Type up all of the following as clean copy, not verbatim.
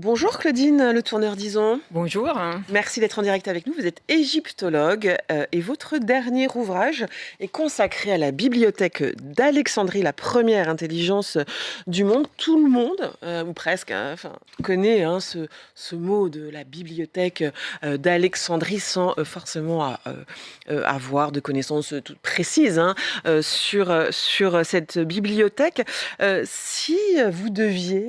Bonjour Claudine, le tourneur d'Ison. Bonjour. Merci d'être en direct avec nous. Vous êtes égyptologue et votre dernier ouvrage est consacré à la bibliothèque d'Alexandrie, la première intelligence du monde. Tout le monde, ou presque, connaît ce mot de la bibliothèque d'Alexandrie sans forcément avoir de connaissances toutes précises sur cette bibliothèque. Si vous deviez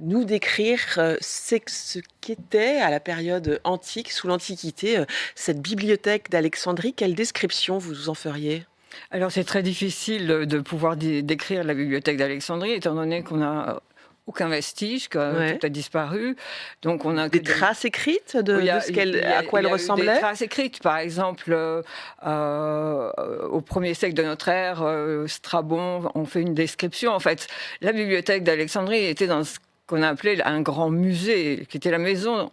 nous décrire ce qu'était à la période antique, sous l'Antiquité, cette bibliothèque d'Alexandrie, quelle description vous en feriez? Alors c'est très difficile de pouvoir décrire la bibliothèque d'Alexandrie, étant donné qu'on n'a aucun vestige, que Ouais. tout a disparu. Donc on a que Des traces écrites de, Oui, à quoi il elle y a eu des ressemblait? traces écrites. Par exemple, au 1er siècle de notre ère, Strabon en fait une description. En fait, la bibliothèque d'Alexandrie était dans ce qu'on a appelé un grand musée, qui était la maison,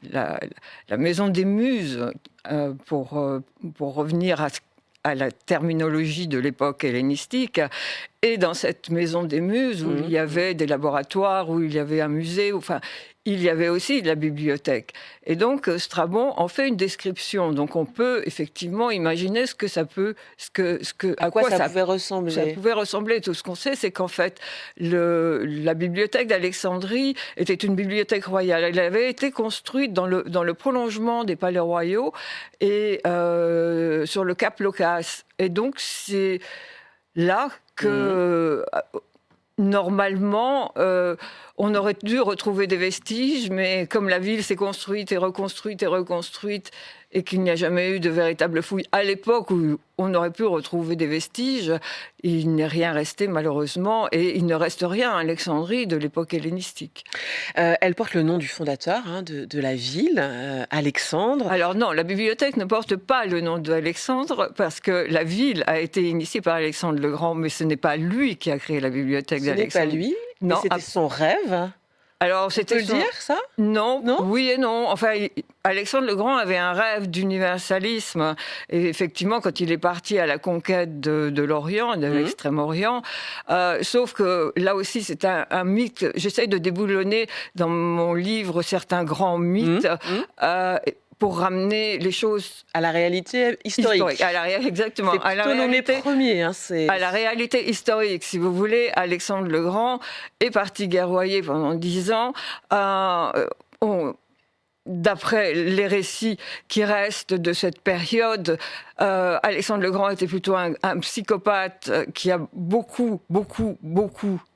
la, la maison des muses, pour revenir à la terminologie de l'époque hellénistique. Et dans cette maison des muses, où il y avait des laboratoires, où il y avait un musée, il y avait aussi de la bibliothèque. Et donc, Strabon en fait une description. Donc, on peut effectivement imaginer À quoi ça pouvait ressembler? ça pouvait ressembler. Tout ce qu'on sait, c'est qu'en fait, la bibliothèque d'Alexandrie était une bibliothèque royale. Elle avait été construite dans le prolongement des palais royaux et sur le cap Locas. Et donc, c'est là que normalement, on aurait dû retrouver des vestiges, mais comme la ville s'est construite et reconstruite et reconstruite, et qu'il n'y a jamais eu de véritable fouille à l'époque où on aurait pu retrouver des vestiges, il n'est rien resté malheureusement, et il ne reste rien à Alexandrie de l'époque hellénistique. Elle porte le nom du fondateur de la ville, Alexandre. Alors non, la bibliothèque ne porte pas le nom d'Alexandre, parce que la ville a été initiée par Alexandre le Grand, mais ce n'est pas lui qui a créé la bibliothèque Ce n'est pas d'Alexandre. lui, mais Non, c'était son rêve. alors On peut c'était le dire, ça? Non, Non? oui et non. Enfin, Alexandre le Grand avait un rêve d'universalisme. Et effectivement, quand il est parti à la conquête de l'Orient, de l'Extrême-Orient, sauf que là aussi, c'est un mythe. J'essaye de déboulonner dans mon livre certains grands mythes. Pour ramener les choses À la réalité historique. Exactement. C'est plutôt nommé premier. À la réalité historique, si vous voulez. Alexandre le Grand est parti guerroyer pendant 10 ans. D'après les récits qui restent de cette période, Alexandre le Grand était plutôt un psychopathe qui a beaucoup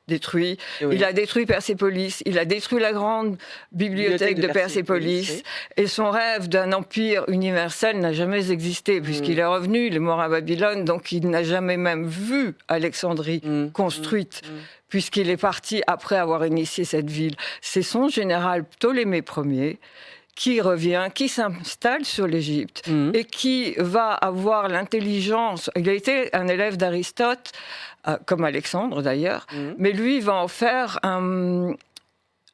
détruit. Oui. Il a détruit Persépolis, il a détruit la grande bibliothèque de Persépolis, oui. et son rêve d'un empire universel n'a jamais existé, puisqu'il est revenu, il est mort à Babylone, donc il n'a jamais même vu Alexandrie construite, puisqu'il est parti après avoir initié cette ville. C'est son général Ptolémée Ier qui revient, qui s'installe sur l'Égypte et qui va avoir l'intelligence. Il a été un élève d'Aristote, comme Alexandre d'ailleurs, mais lui va en faire un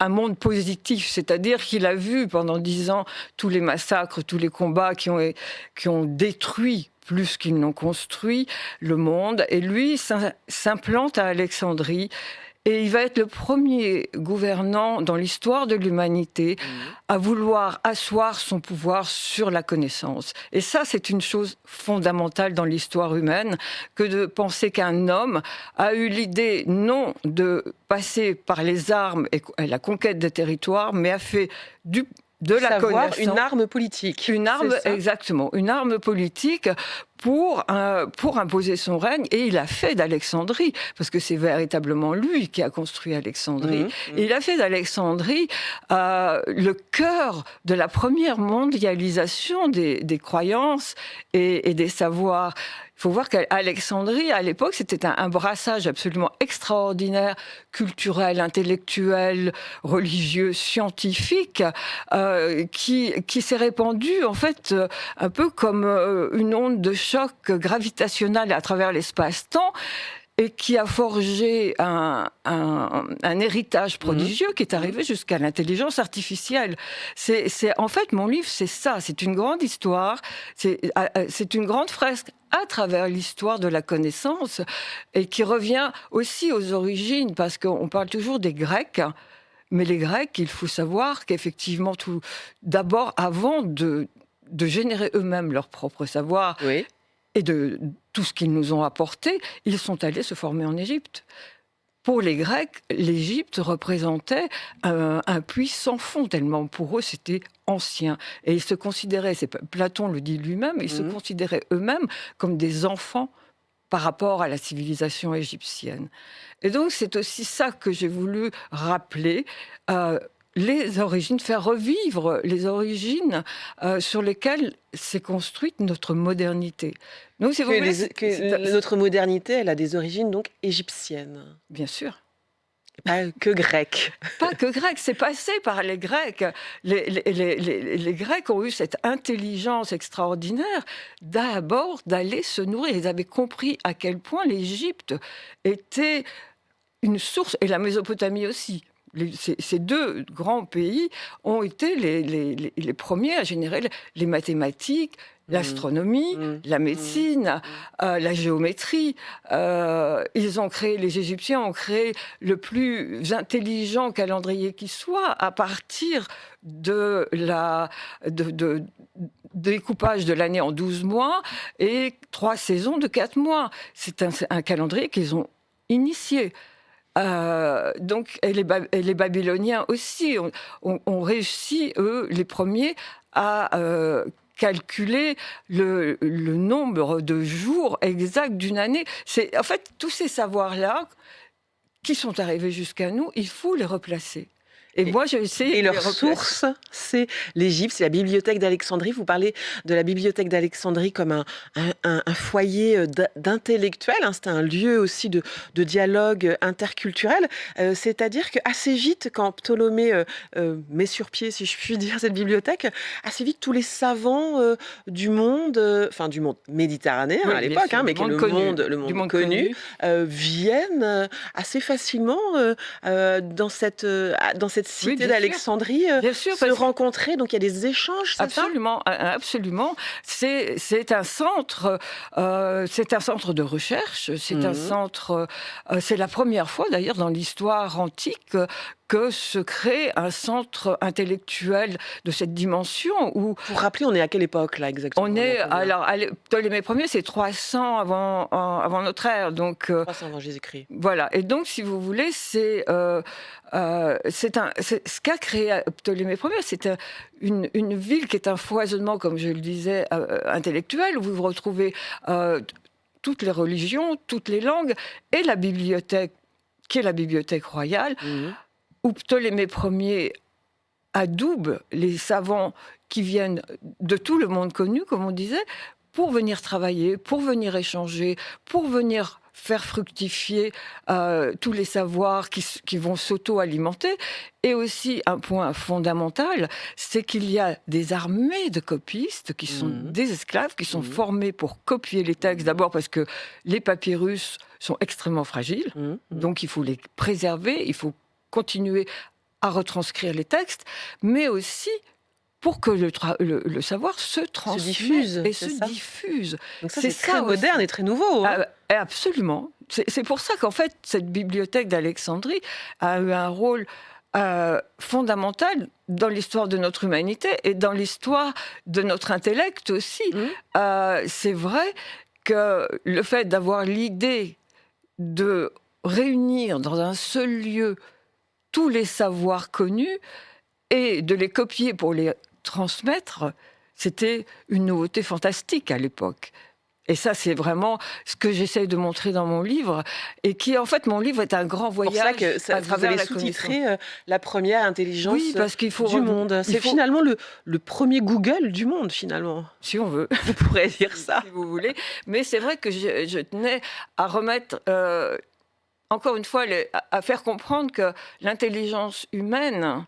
monde positif, c'est-à-dire qu'il a vu pendant 10 ans tous les massacres, tous les combats qui ont détruit plus qu'ils n'ont construit le monde, et lui s'implante à Alexandrie. Et il va être le premier gouvernant dans l'histoire de l'humanité à vouloir asseoir son pouvoir sur la connaissance. Et ça, c'est une chose fondamentale dans l'histoire humaine, que de penser qu'un homme a eu l'idée non de passer par les armes et la conquête des territoires, mais a fait de la connaissance une arme politique. Une arme, exactement, une arme politique pour imposer son règne. Et il a fait d'Alexandrie, parce que c'est véritablement lui qui a construit Alexandrie, et il a fait d'Alexandrie le cœur de la première mondialisation des croyances et des savoirs. Il faut voir qu'Alexandrie, à l'époque, c'était un brassage absolument extraordinaire, culturel, intellectuel, religieux, scientifique, qui s'est répandu, en fait, un peu comme une onde de choc gravitationnel à travers l'espace-temps, et qui a forgé un héritage prodigieux qui est arrivé jusqu'à l'intelligence artificielle. En fait, mon livre, c'est ça. C'est une grande histoire, c'est une grande fresque à travers l'histoire de la connaissance, et qui revient aussi aux origines, parce qu'on parle toujours des Grecs, Mais les Grecs, il faut savoir qu'effectivement, d'abord, avant de générer eux-mêmes leur propre savoir Oui. et de tout ce qu'ils nous ont apporté, ils sont allés se former en Égypte. Pour les Grecs, l'Égypte représentait un puits sans fond, tellement pour eux c'était ancien. Et ils se considéraient, Platon le dit lui-même, ils se considéraient eux-mêmes comme des enfants par rapport à la civilisation égyptienne. Et donc c'est aussi ça que j'ai voulu rappeler, les origines, faire revivre les origines sur lesquelles s'est construite notre modernité. Donc, si vous voulez, notre modernité, elle a des origines donc égyptiennes. Bien sûr. Pas que grecques. Pas que grecques, c'est passé par les Grecs. Les Grecs ont eu cette intelligence extraordinaire d'abord d'aller se nourrir. Ils avaient compris à quel point l'Égypte était une source, et la Mésopotamie aussi. Ces deux grands pays ont été les premiers à générer les mathématiques, l'astronomie, la médecine, la géométrie. Les Égyptiens ont créé le plus intelligent calendrier qui soit à partir de découpage de l'année en 12 mois et 3 saisons de 4 mois. C'est un calendrier qu'ils ont initié. Donc, et les Babyloniens aussi ont réussi, eux, les premiers, à calculer le nombre de jours exacts d'une année. En fait, tous ces savoirs-là qui sont arrivés jusqu'à nous, il faut les replacer. Et moi, j'ai essayé. Et leur source, c'est l'Égypte, c'est la bibliothèque d'Alexandrie. Vous parlez de la bibliothèque d'Alexandrie comme un foyer d'intellectuels. C'était un lieu aussi de dialogue interculturel. C'est-à-dire qu'assez vite, quand Ptolémée met sur pied, si je puis dire, cette bibliothèque, assez vite, tous les savants du monde méditerranéen à l'époque, mais qui est le monde connu, viennent assez facilement dans cette cité d'Alexandrie se rencontrer. Donc il y a des échanges, absolument, absolument. C'est un centre de recherche. C'est un centre. C'est la première fois d'ailleurs dans l'histoire antique que se crée un centre intellectuel de cette dimension. Pour rappeler, on est à quelle époque là exactement? Ptolémée Ier, c'est 300 avant notre ère, donc 300 avant Jésus-Christ. Voilà. Et donc, si vous voulez, ce qu'a créé Ptolémée Ier, c'est une ville qui est un foisonnement, comme je le disais, intellectuel, où vous retrouvez toutes les religions, toutes les langues, et la bibliothèque, qui est la bibliothèque royale, où Ptolémée Ier adoube les savants qui viennent de tout le monde connu, comme on disait, pour venir travailler, pour venir échanger, pour venir faire fructifier tous les savoirs qui vont s'auto-alimenter. Et aussi, un point fondamental, c'est qu'il y a des armées de copistes qui sont des esclaves, qui sont formés pour copier les textes. D'abord parce que les papyrus sont extrêmement fragiles, donc il faut les préserver, il faut continuer à retranscrire les textes, mais aussi pour que le savoir se transmette et se diffuse. Donc ça, c'est très moderne et très nouveau. Absolument. C'est pour ça qu'en fait, cette bibliothèque d'Alexandrie a eu un rôle fondamental dans l'histoire de notre humanité et dans l'histoire de notre intellect aussi. C'est vrai que le fait d'avoir l'idée de réunir dans un seul lieu tous les savoirs connus et de les copier pour les transmettre, c'était une nouveauté fantastique à l'époque. Et ça, c'est vraiment ce que j'essaye de montrer dans mon livre, et qui, en fait, mon livre est un grand voyage à travers vous avez sous-titré la première intelligence du monde. C'est finalement le premier Google du monde, finalement. Si on veut. Vous pourrez dire ça. Si vous voulez. Mais c'est vrai que je tenais à remettre... encore une fois, à faire comprendre que l'intelligence humaine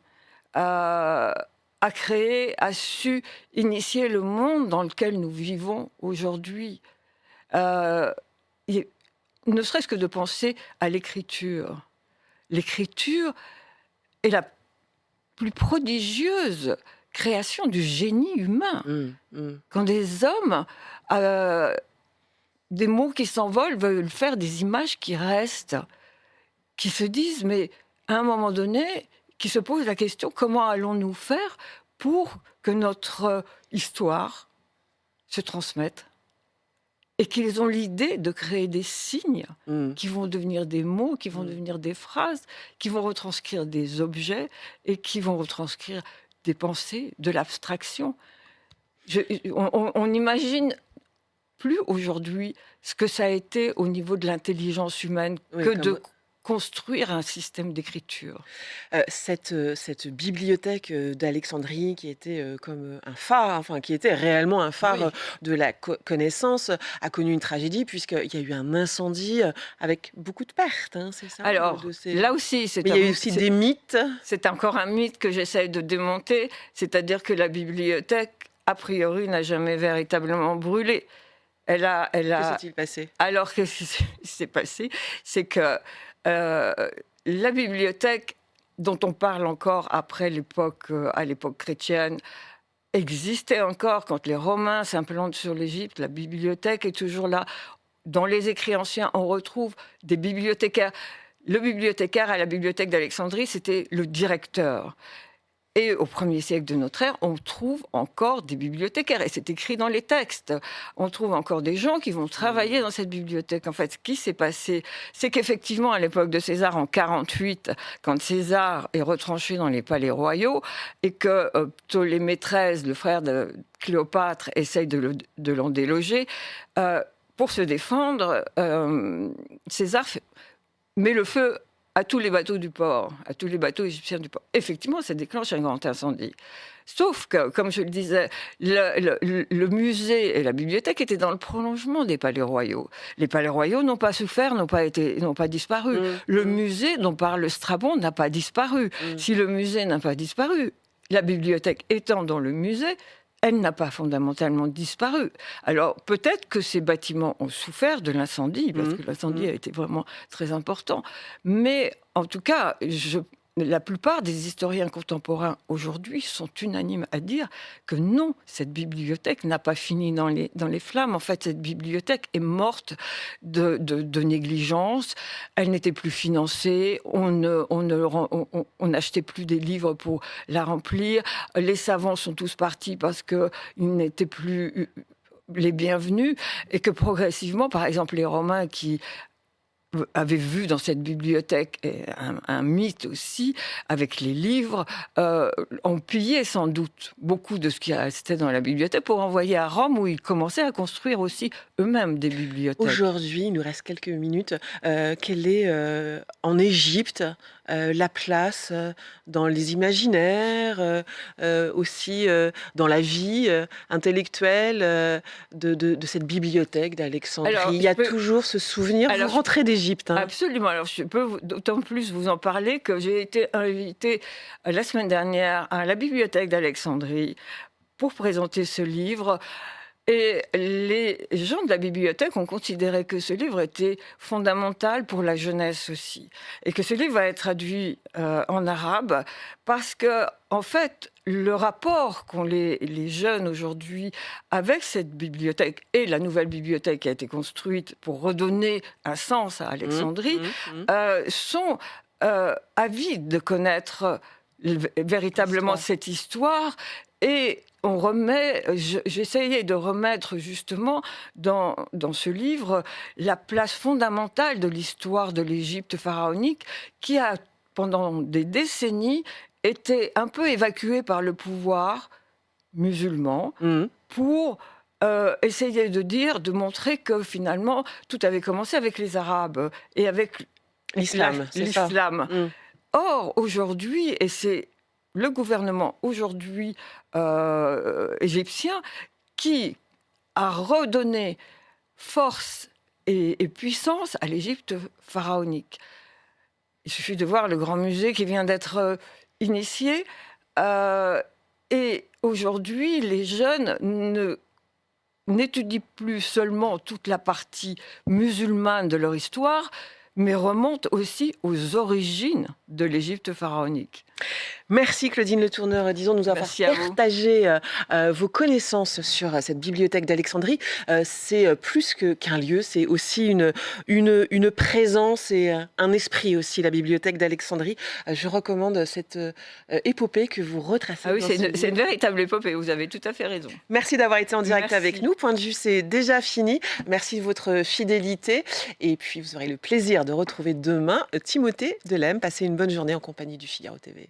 a créé, a su initier le monde dans lequel nous vivons aujourd'hui. Ne serait-ce que de penser à l'écriture. L'écriture est la plus prodigieuse création du génie humain. Quand des hommes... des mots qui s'envolent veulent faire des images qui restent, qui se disent, mais à un moment donné, qui se posent la question, comment allons-nous faire pour que notre histoire se transmette, et qu'ils ont l'idée de créer des signes qui vont devenir des mots, qui vont devenir des phrases, qui vont retranscrire des objets et qui vont retranscrire des pensées, de l'abstraction. On n'imagine plus aujourd'hui ce que ça a été au niveau de l'intelligence humaine que de construire un système d'écriture. Cette bibliothèque d'Alexandrie qui était comme un phare, enfin qui était réellement un phare de la connaissance, a connu une tragédie puisqu'il y a eu un incendie avec beaucoup de pertes, hein, c'est ça? Alors, là aussi, il y a eu aussi des mythes. C'est encore un mythe que j'essaye de démonter, c'est-à-dire que la bibliothèque, a priori, n'a jamais véritablement brûlé. Que s'est-il passé? Alors, qu'est-ce qui s'est passé? C'est que la bibliothèque, dont on parle encore après l'époque, à l'époque chrétienne, existait encore quand les Romains s'implantent sur l'Égypte. La bibliothèque est toujours là. Dans les écrits anciens, on retrouve des bibliothécaires. Le bibliothécaire à la bibliothèque d'Alexandrie, c'était le directeur. Et au 1er siècle de notre ère, on trouve encore des bibliothécaires. Et c'est écrit dans les textes. On trouve encore des gens qui vont travailler dans cette bibliothèque. En fait, ce qui s'est passé, c'est qu'effectivement, à l'époque de César, en 48, quand César est retranché dans les palais royaux et que Ptolémée XIII, le frère de Cléopâtre, essaye de l'en déloger, pour se défendre, César met le feu à tous les bateaux du port, à tous les bateaux égyptiens du port. Effectivement, ça déclenche un grand incendie. Sauf que, comme je le disais, le musée et la bibliothèque étaient dans le prolongement des palais royaux. Les palais royaux n'ont pas souffert, n'ont pas disparu. Le musée dont parle Strabon n'a pas disparu. Si le musée n'a pas disparu, la bibliothèque étant dans le musée, elle n'a pas fondamentalement disparu. Alors, peut-être que ces bâtiments ont souffert de l'incendie, parce que l'incendie a été vraiment très important. Mais, en tout cas, la plupart des historiens contemporains aujourd'hui sont unanimes à dire que non, cette bibliothèque n'a pas fini dans les flammes. En fait, cette bibliothèque est morte de négligence. Elle n'était plus financée. On n'achetait plus des livres pour la remplir. Les savants sont tous partis parce qu'ils n'étaient plus les bienvenus et que progressivement, par exemple, les Romains qui avait vu dans cette bibliothèque un mythe aussi, avec les livres, ont pillé sans doute beaucoup de ce qui restait dans la bibliothèque pour envoyer à Rome, où ils commençaient à construire aussi eux-mêmes des bibliothèques. Aujourd'hui, il nous reste quelques minutes. Quelle est en Égypte la place dans les imaginaires, aussi dans la vie intellectuelle de cette bibliothèque d'Alexandrie? Il y a toujours ce souvenir. Vous rentrez d'Égypte. Hein. Absolument. Alors, je peux d'autant plus vous en parler que j'ai été invitée la semaine dernière à la bibliothèque d'Alexandrie pour présenter ce livre. Et les gens de la bibliothèque ont considéré que ce livre était fondamental pour la jeunesse aussi. Et que ce livre va être traduit en arabe parce que, en fait, le rapport qu'ont les jeunes aujourd'hui avec cette bibliothèque et la nouvelle bibliothèque qui a été construite pour redonner un sens à Alexandrie sont avides de connaître véritablement cette histoire. Et on remet, j'essayais de remettre justement dans ce livre la place fondamentale de l'histoire de l'Égypte pharaonique qui a, pendant des décennies, été un peu évacuée par le pouvoir musulman pour essayer de montrer que finalement tout avait commencé avec les Arabes et avec l'islam. Or, aujourd'hui, et c'est le gouvernement aujourd'hui égyptien qui a redonné force et puissance à l'Égypte pharaonique. Il suffit de voir le grand musée qui vient d'être initié. Et aujourd'hui, les jeunes n'étudient plus seulement toute la partie musulmane de leur histoire, mais remonte aussi aux origines de l'Égypte pharaonique. Merci Claudine Le Tourneur, disons nous avoir partagé vos connaissances sur cette bibliothèque d'Alexandrie. C'est plus qu'un lieu, c'est aussi une présence et un esprit aussi, la bibliothèque d'Alexandrie. Je recommande cette épopée que vous retracez. Ah oui, c'est une véritable épopée, vous avez tout à fait raison. Merci d'avoir été en direct avec nous. Point de vue, c'est déjà fini. Merci de votre fidélité. Et puis, vous aurez le plaisir de retrouver demain Timothée Delem. Passez une bonne journée en compagnie du Figaro TV.